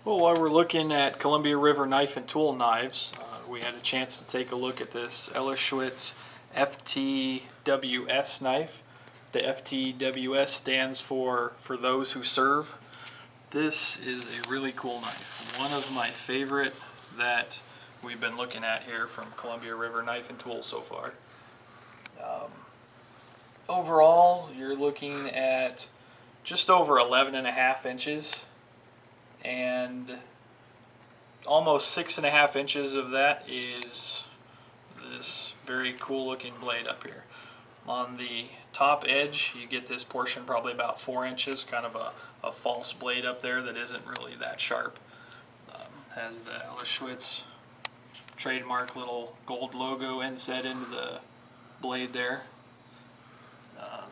Well, while we're looking at Columbia River knife and tool knives, we had a chance to take a look at this Schlitz FTWS knife. The FTWS stands for those who serve. This is a really cool knife. One of my favorite that we've been looking at here from Columbia River Knife and Tool so far. Overall, you're looking at just over 11.5 inches, and almost 6.5 inches of that is this very cool looking blade up here. On the top edge, you get this portion probably about 4 inches, kind of a false blade up there that isn't really that sharp. Has the Schlitz trademark little gold logo inset into the blade there.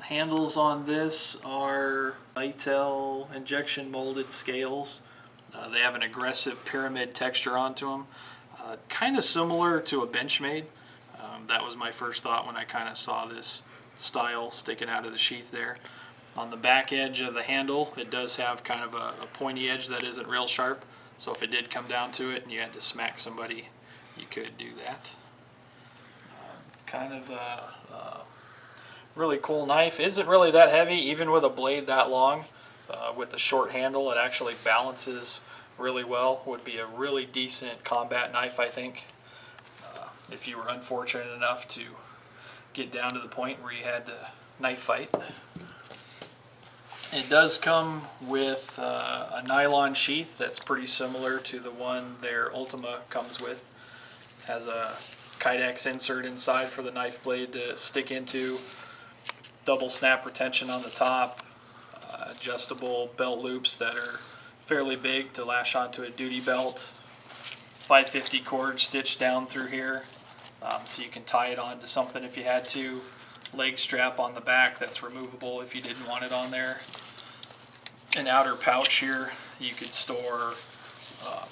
Handles on this are Itel injection molded scales. They have an aggressive pyramid texture onto them, kind of similar to a Benchmade. That was my first thought when I kind of saw this style sticking out of the sheath there. On the back edge of the handle, it does have kind of a pointy edge that isn't real sharp, so if it did come down to it and you had to smack somebody, you could do that. Kind of a really cool knife. Isn't really that heavy, even with a blade that long. With the short handle, it actually balances really well. Would be a really decent combat knife, I think, if you were unfortunate enough to get down to the point where you had to knife fight. It does come with a nylon sheath that's pretty similar to the one their Ultima comes with. It has a Kydex insert inside for the knife blade to stick into, double snap retention on the top, adjustable belt loops that are fairly big to lash onto a duty belt, 550 cord stitched down through here, so you can tie it onto something if you had to. Leg strap on the back that's removable if you didn't want it on there. An outer pouch here, you could store a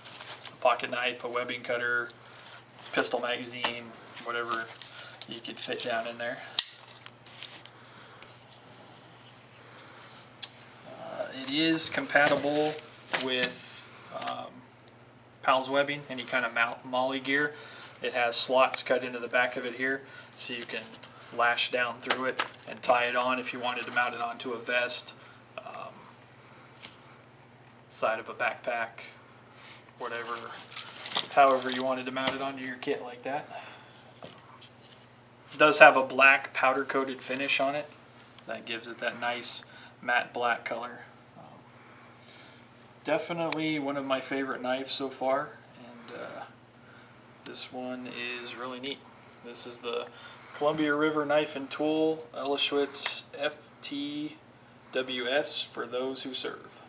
pocket knife, a webbing cutter, pistol magazine, whatever you could fit down in there. It is compatible with PALS webbing, any kind of molly gear. It has slots cut into the back of it here, so you can lash down through it and tie it on if you wanted to mount it onto a vest, side of a backpack, whatever, however you wanted to mount it onto your kit like that. It does have a black powder coated finish on it that gives it that nice matte black color. Definitely one of my favorite knives so far, and this one is really neat. This is the Columbia River Knife and Tool Schlitz FTWS for those who serve.